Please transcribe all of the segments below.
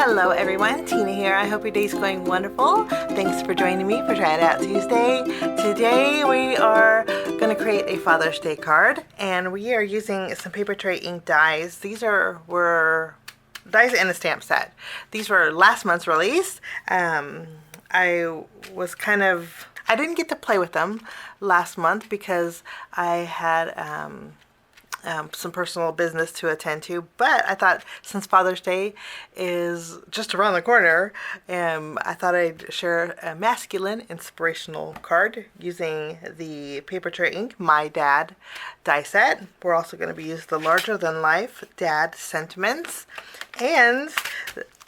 Hello everyone, Tina here. I hope your day's going wonderful. Thanks for joining me for Try It Out Tuesday. Today we are going to create a Father's Day card, and we are using some Papertrey ink dies. These were dies in a stamp set. These were last month's release. I didn't get to play with them last month because I had some personal business to attend to, but I thought since Father's Day is just around the corner, I thought I'd share a masculine inspirational card using the Papertrey ink My Dad die set. We're also going to be using the larger than life Dad sentiments, and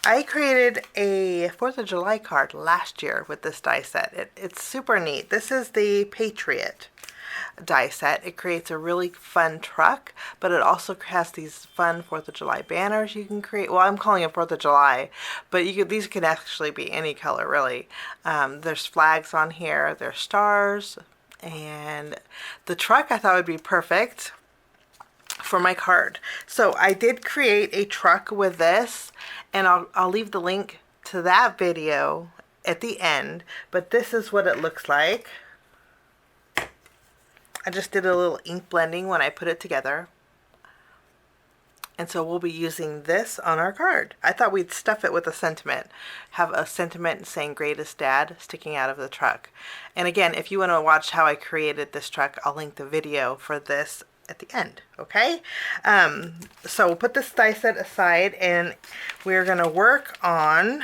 I created a 4th of July card last year with this die set. It's super neat. This is the Patriot die set. It creates a really fun truck, but it also has these fun 4th of July banners you can create. Well, I'm calling it 4th of July, but these could actually be any color, really. There's flags on here, there's stars, and the truck I thought would be perfect for my card. So I did create a truck with this, and I'll leave the link to that video at the end, but this is what it looks like. I just did a little ink blending when I put it together. And so we'll be using this on our card. I thought we'd stuff it with a sentiment. Have a sentiment saying greatest dad sticking out of the truck. And again, if you want to watch how I created this truck, I'll link the video for this at the end, okay? So we'll put this die set aside, and we're going to work on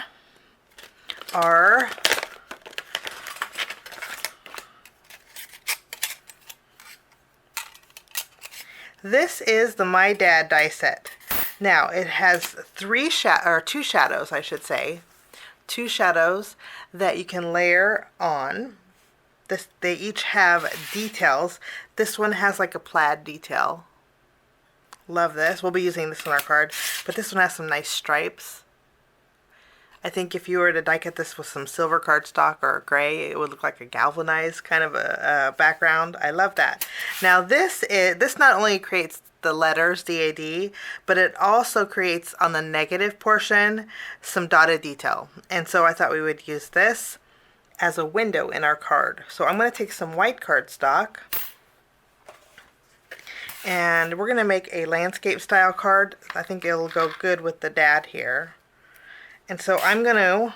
our This is the My Dad die set. Now it has two shadows, I should say. 2 shadows that you can layer on. They each have details. This one has like a plaid detail. Love this. We'll be using this on our card, but this one has some nice stripes. I think if you were to die cut this with some silver cardstock or gray, it would look like a galvanized kind of a background. I love that. Now this not only creates the letters DAD, but it also creates on the negative portion some dotted detail. And so I thought we would use this as a window in our card. So I'm going to take some white cardstock, and we're going to make a landscape style card. I think it'll go good with the dad here. And so I'm going to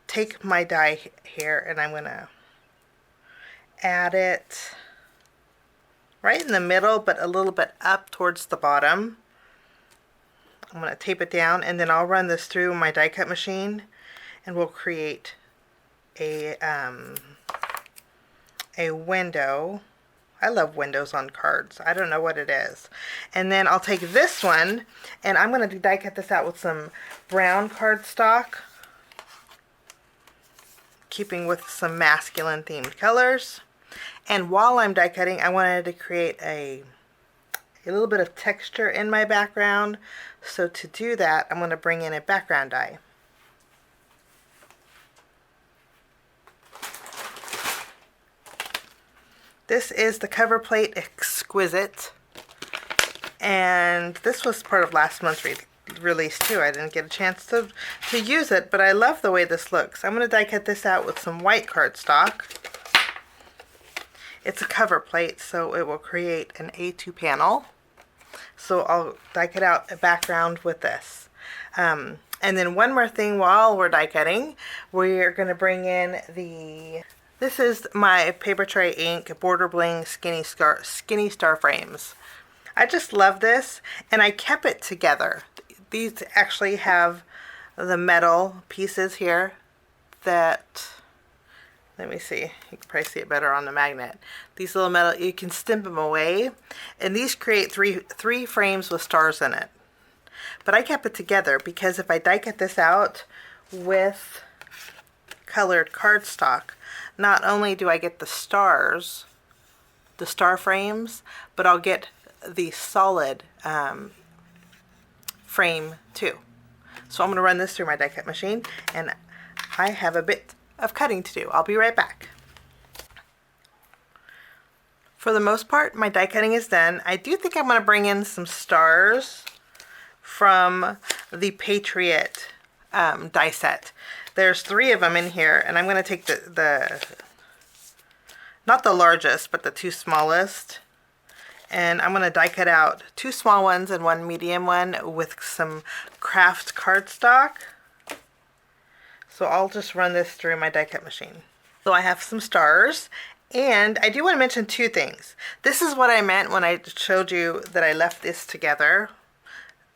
take my die here, and I'm going to add it right in the middle, but a little bit up towards the bottom. I'm going to tape it down, and then I'll run this through my die cut machine, and we'll create a window. I love windows on cards. I don't know what it is. And then I'll take this one, and I'm going to die cut this out with some brown cardstock, keeping with some masculine themed colors. And while I'm die cutting, I wanted to create a little bit of texture in my background. So to do that, I'm going to bring in a background die. This is the cover plate Exquisite, and this was part of last month's release too. I didn't get a chance to use it, but I love the way this looks. I'm going to die cut this out with some white cardstock. It's a cover plate, so it will create an A2 panel. So I'll die cut out a background with this. And then one more thing while we're die cutting, we're going to bring in this is my Papertrey ink Border Bling Skinny Star Frames. I just love this, and I kept it together. These actually have the metal pieces here that, let me see, you can probably see it better on the magnet. These little metal, you can stamp them away, and these create three frames with stars in it. But I kept it together because if I die cut this out with colored cardstock, not only do I get the stars, the star frames, but I'll get the solid frame too. So I'm going to run this through my die cut machine, and I have a bit of cutting to do. I'll be right back. For the most part, my die cutting is done. I do think I'm going to bring in some stars from the Patriot die set. There's 3 of them in here, and I'm going to take the not the largest, but the 2 smallest, and I'm going to die cut out 2 small ones and 1 medium one with some craft cardstock. So I'll just run this through my die cut machine. So I have some stars, and I do want to mention 2 things. This is what I meant when I showed you that I left this together.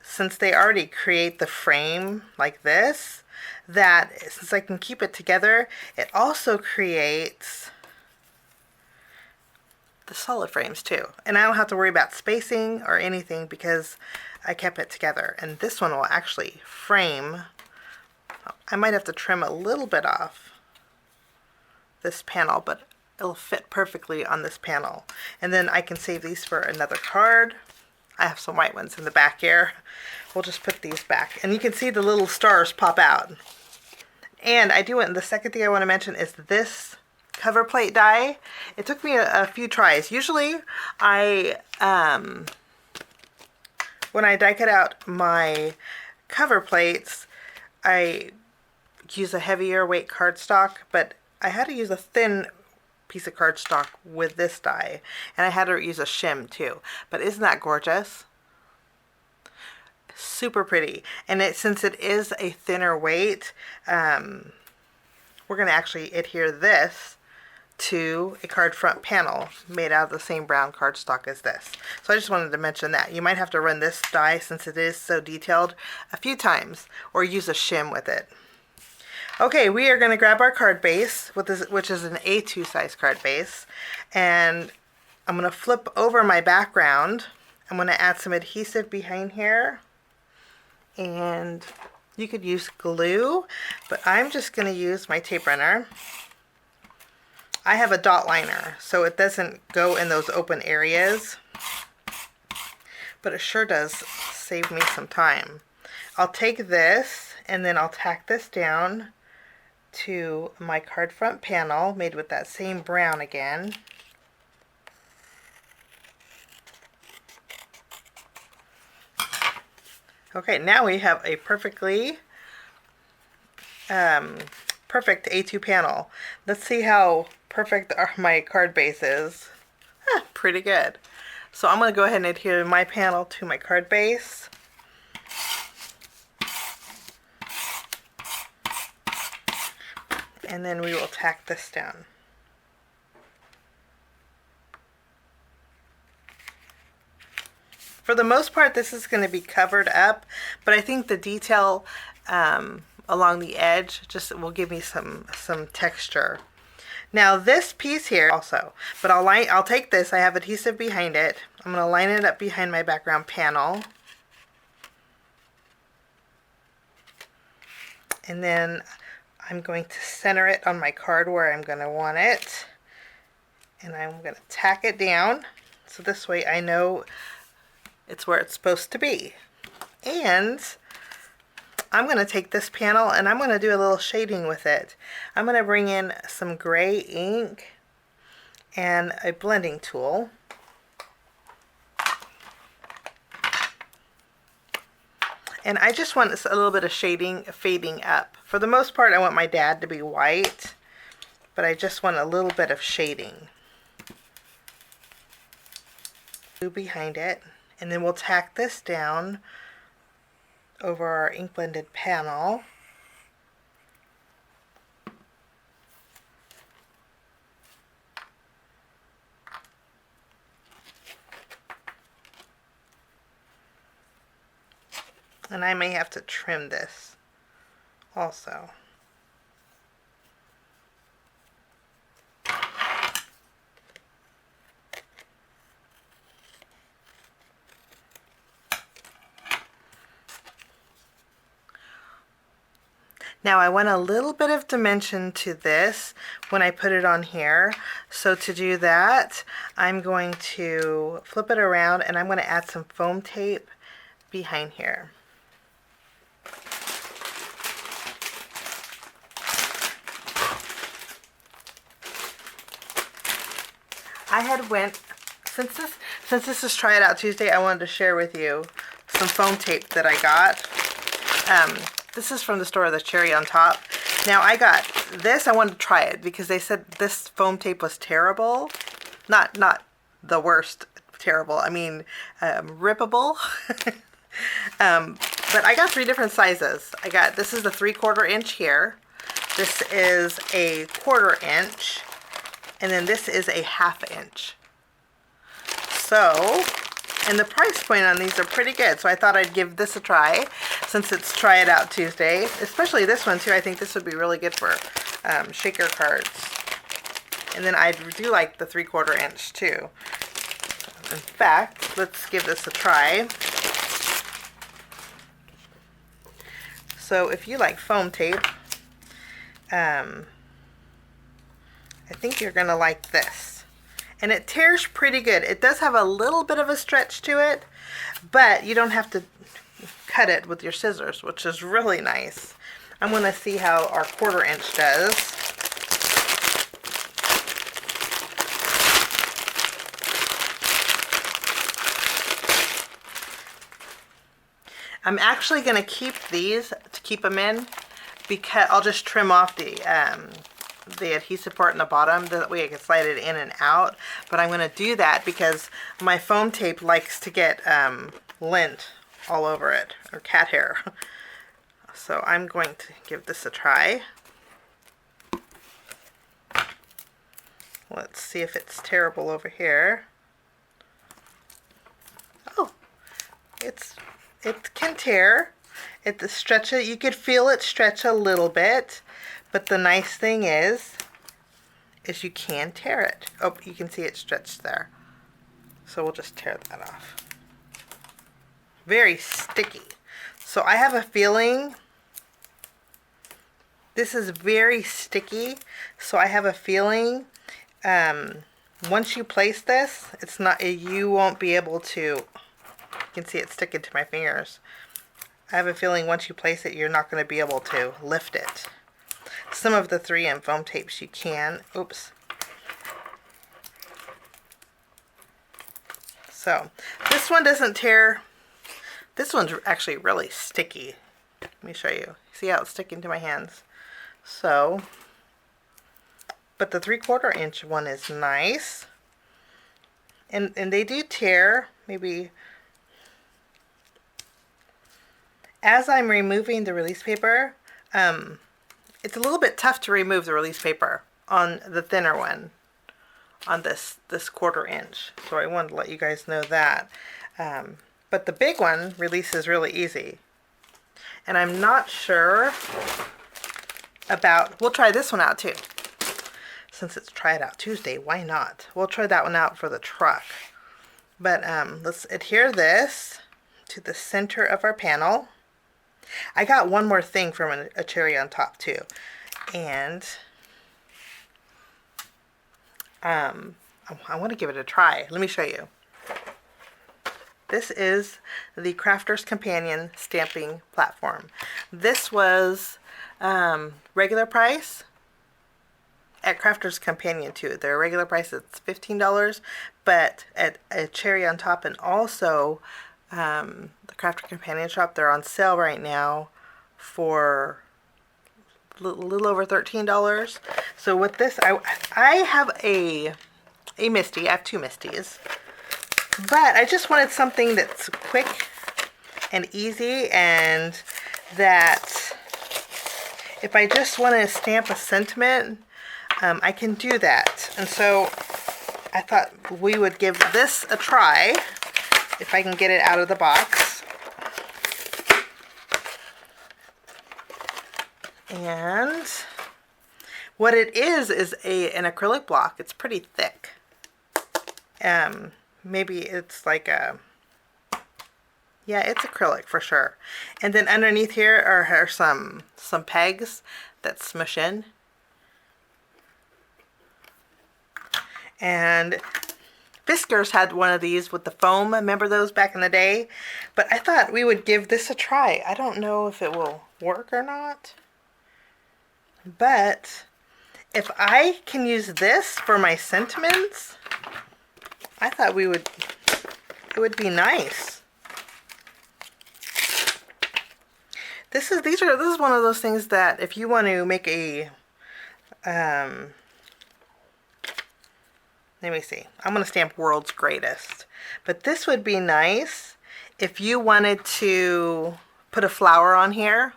Since they already create the frame like this, that since I can keep it together, it also creates the solid frames too. And I don't have to worry about spacing or anything because I kept it together. And this one will actually frame. I might have to trim a little bit off this panel, but it'll fit perfectly on this panel. And then I can save these for another card. I have some white ones in the back here. We'll just put these back. And you can see the little stars pop out. And I do want, the second thing I want to mention is this cover plate die. It took me a few tries. Usually I, when I die cut out my cover plates, I use a heavier weight cardstock, but I had to use a thin piece of cardstock with this die, and I had to use a shim too. But isn't that gorgeous? Super pretty. And since it is a thinner weight, we're going to actually adhere this to a card front panel made out of the same brown cardstock as this. So I just wanted to mention that. You might have to run this die, since it is so detailed, a few times, or use a shim with it. Okay, we are going to grab our card base, which is an A2 size card base, and I'm going to flip over my background. I'm going to add some adhesive behind here, and you could use glue, but I'm just going to use my tape runner. I have a dot liner, so it doesn't go in those open areas, but it sure does save me some time. I'll take this, and then I'll tack this down to my card front panel made with that same brown again. Okay, now we have a perfectly perfect A2 panel. Let's see how perfect my card base is. Pretty good. So I'm going to go ahead and adhere my panel to my card base. And then we will tack this down. For the most part, this is going to be covered up, but I think the detail along the edge just will give me some texture. Now this piece here also, but I'll take this. I have adhesive behind it. I'm going to line it up behind my background panel. And then I'm going to center it on my card where I'm going to want it. And I'm going to tack it down, so this way I know it's where it's supposed to be. And I'm going to take this panel and I'm going to do a little shading with it. I'm going to bring in some gray ink and a blending tool. And I just want a little bit of shading, fading up. For the most part, I want my dad to be white, but I just want a little bit of shading behind it. And then we'll tack this down over our ink blended panel. And I may have to trim this also. Now I want a little bit of dimension to this when I put it on here. So to do that, I'm going to flip it around and I'm going to add some foam tape behind here. I had went, since this is Try It Out Tuesday, I wanted to share with you some foam tape that I got. This is from the store, the cherry on top. Now I got this, I wanted to try it because they said this foam tape was terrible. Not the worst terrible, I mean rippable. But I got 3 different sizes. This is the 3/4 inch here. This is a 1/4 inch. And then this is a 1/2 inch. So, and the price point on these are pretty good. So I thought I'd give this a try since it's Try It Out Tuesday. Especially this one too. I think this would be really good for shaker cards. And then I do like the 3/4 inch too. In fact, let's give this a try. So if you like foam tape, I think you're going to like this. And it tears pretty good. It does have a little bit of a stretch to it, but you don't have to cut it with your scissors, which is really nice. I'm going to see how our 1/4 inch does. I'm actually going to keep these to keep them in because I'll just trim off the adhesive part in the bottom. That way I can slide it in and out. But I'm going to do that because my foam tape likes to get lint all over it, or cat hair. So I'm going to give this a try. Let's see if it's terrible over here. Oh, it can tear. You could feel it stretch a little bit, but the nice thing is you can tear it. Oh, you can see it stretched there. So we'll just tear that off. Very sticky. So I have a feeling this is very sticky. So I have a feeling once you place this, you won't be able to. You can see it sticking to my fingers. I have a feeling once you place it, you're not going to be able to lift it. Some of the 3M foam tapes you can. Oops. So this one doesn't tear. This one's actually really sticky. Let me show you. See how it's sticking to my hands? So, but the 3/4 inch one is nice. And they do tear, maybe. As I'm removing the release paper, it's a little bit tough to remove the release paper on the thinner one, on this 1/4 inch. So I wanted to let you guys know that. But the big one releases really easy. And I'm not sure about, we'll try this one out too. Since it's Try It Out Tuesday, why not? We'll try that one out for the truck. But let's adhere this to the center of our panel. I got one more thing from a cherry on top too. And I want to give it a try. Let me show you. This is the Crafter's Companion stamping platform. This was regular price at Crafter's Companion too. Their regular price is $15, but at a cherry on top and also the Crafter Companion shop, they're on sale right now for a little over $13. So with this, I have a Misty. I have 2 Misties. But I just wanted something that's quick and easy, and that if I just want to stamp a sentiment, I can do that. And so I thought we would give this a try, if I can get it out of the box. And what it is an acrylic block. It's pretty thick. Maybe it's like yeah, it's acrylic for sure. And then underneath here are some pegs that smush in. And Fiskars had one of these with the foam. Remember those back in the day? But I thought we would give this a try. I don't know if it will work or not. But if I can use this for my sentiments, I thought it would be nice. This is one of those things that if you want to make a let me see. I'm going to stamp World's Greatest. But this would be nice if you wanted to put a flower on here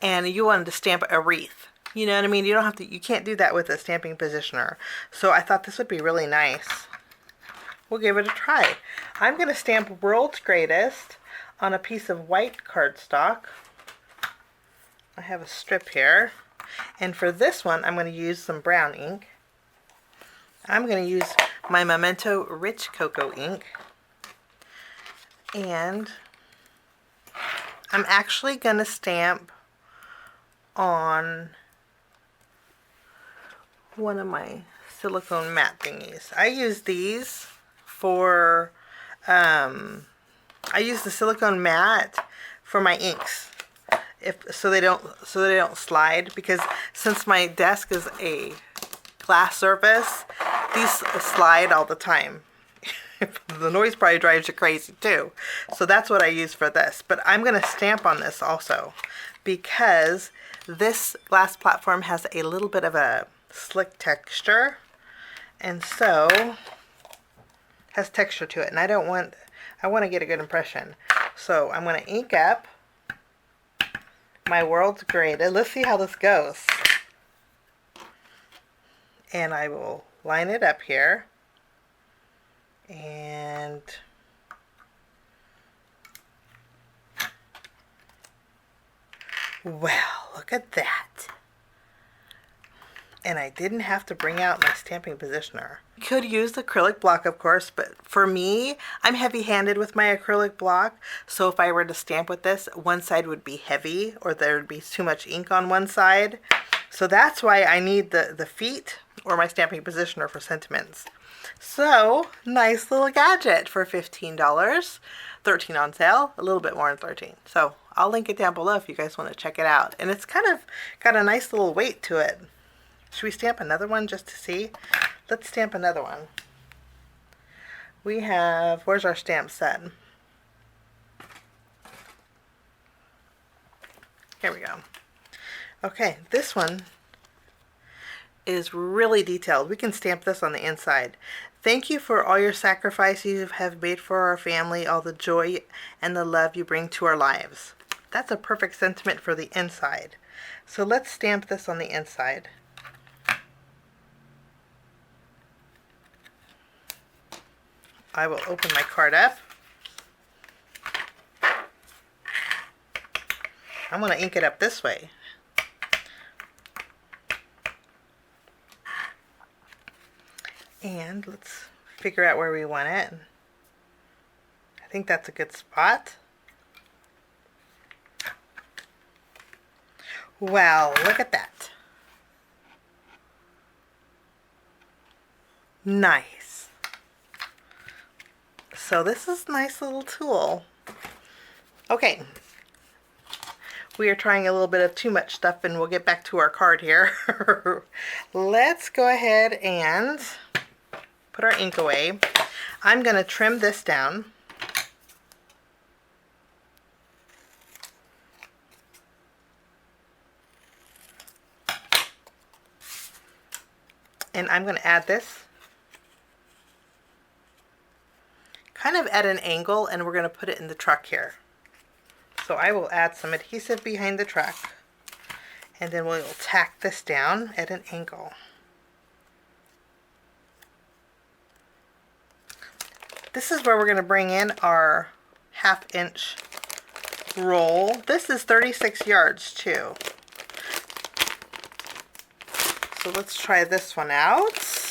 and you wanted to stamp a wreath. You know what I mean? You don't have to, you can't do that with a stamping positioner. So I thought this would be really nice. We'll give it a try. I'm going to stamp World's Greatest on a piece of white cardstock. I have a strip here. And for this one, I'm going to use some brown ink. I'm going to use my Memento Rich Cocoa ink. And I'm actually going to stamp on one of my silicone matte thingies. I use these for, I use the silicone matte for my inks. So they don't slide, because since my desk is a glass surface, these slide all the time. The noise probably drives you crazy too. So that's what I use for this. But I'm going to stamp on this also, because this glass platform has a little bit of a slick texture, and so has texture to it, and I want to get a good impression. So I'm going to ink up my World's Greatest. Let's see how this goes. And I will line it up here. And well, look at that. And I didn't have to bring out my stamping positioner. You could use the acrylic block, of course, but for me, I'm heavy-handed with my acrylic block. So if I were to stamp with this, one side would be heavy, or there would be too much ink on one side. So that's why I need the feet or my stamping positioner for sentiments. So, nice little gadget for $15. $13 on sale, a little bit more than $13. So I'll link it down below if you guys want to check it out. And it's kind of got a nice little weight to it. Should we stamp another one just to see? Let's stamp another one. We have, where's our stamp set? Here we go. Okay, this one is really detailed. We can stamp this on the inside. Thank you for all your sacrifice you have made for our family, all the joy and the love you bring to our lives. That's a perfect sentiment for the inside. So let's stamp this on the inside. I will open my card up. I'm going to ink it up this way. And let's figure out where we want it. I think that's a good spot. Wow, look at that. Nice. So this is a nice little tool. Okay. We are trying a little bit of too much stuff, and we'll get back to our card here. Let's go ahead and put our ink away. I'm going to trim this down. And I'm going to add this kind of at an angle, and we're going to put it in the truck here. So I will add some adhesive behind the truck, and then we'll tack this down at an angle. This is where we're going to bring in our 1/2 inch roll. This is 36 yards too. So let's try this one out.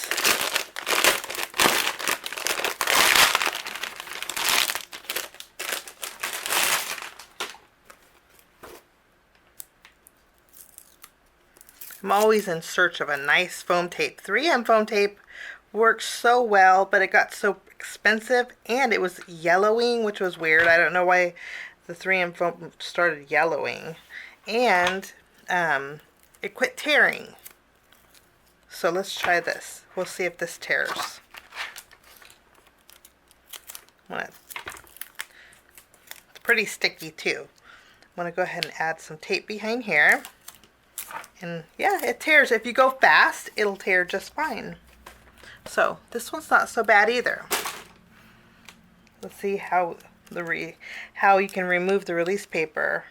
I'm always in search of a nice foam tape. 3M foam tape works so well, but it got so expensive, and it was yellowing, which was weird. I don't know why the 3M foam started yellowing. And it quit tearing. So let's try this. We'll see if this tears. It's pretty sticky too. want to go ahead and add some tape behind here. And yeah, it tears. If you go fast, it'll tear just fine. So this one's not so bad either. Let's see how you can remove the release paper.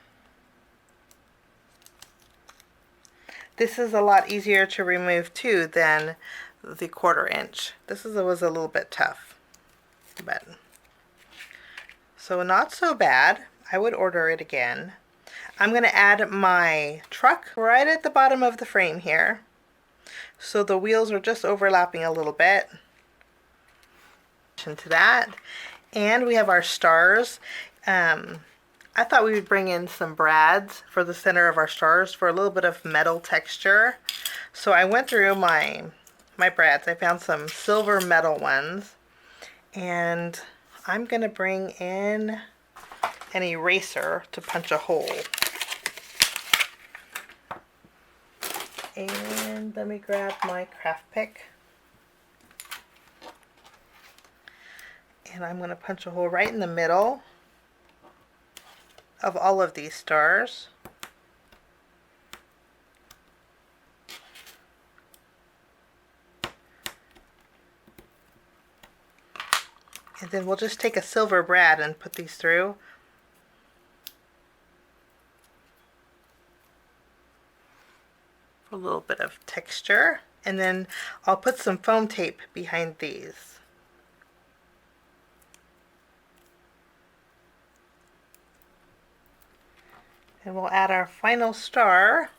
This is a lot easier to remove too than the 1/4 inch. This was a little bit tough, but so not so bad. I would order it again. I'm going to add my truck right at the bottom of the frame here, so the wheels are just overlapping a little bit. To that, and we have our stars. I thought we would bring in some brads for the center of our stars for a little bit of metal texture. So I went through my brads. I found some silver metal ones, and I'm going to bring in an eraser to punch a hole. And let me grab my craft pick. And I'm going to punch a hole right in the middle of all of these stars. And then we'll just take a silver brad and put these through. For a little bit of texture. And then I'll put some foam tape behind these. And we'll add our final star.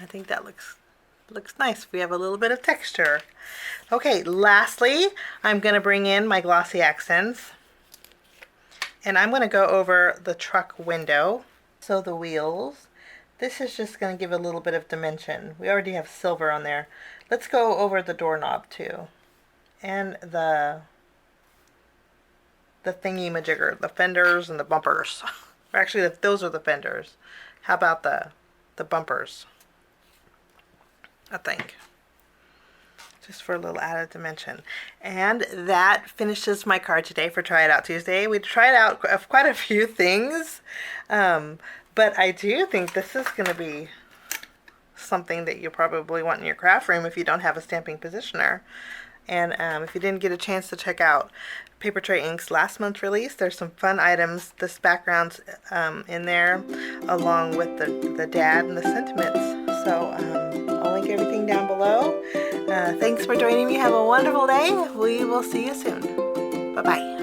I think that looks nice. We have a little bit of texture. Okay, lastly, I'm going to bring in my Glossy Accents. And I'm going to go over the truck window. So the wheels. This is just going to give a little bit of dimension. We already have silver on there. Let's go over the doorknob too. And the thingy-majigger, the fenders and the bumpers. Actually, those are the fenders. How about the bumpers? I think. Just for a little added dimension. And that finishes my card today for Try It Out Tuesday. We tried out quite a few things, but I do think this is going to be something that you probably want in your craft room if you don't have a stamping positioner. And if you didn't get a chance to check out Papertrey Inc.'s last month's release, there's some fun items. This background's in there, along with the dad and the sentiments. So I'll link everything down below. Thanks for joining me. Have a wonderful day. We will see you soon. Bye-bye.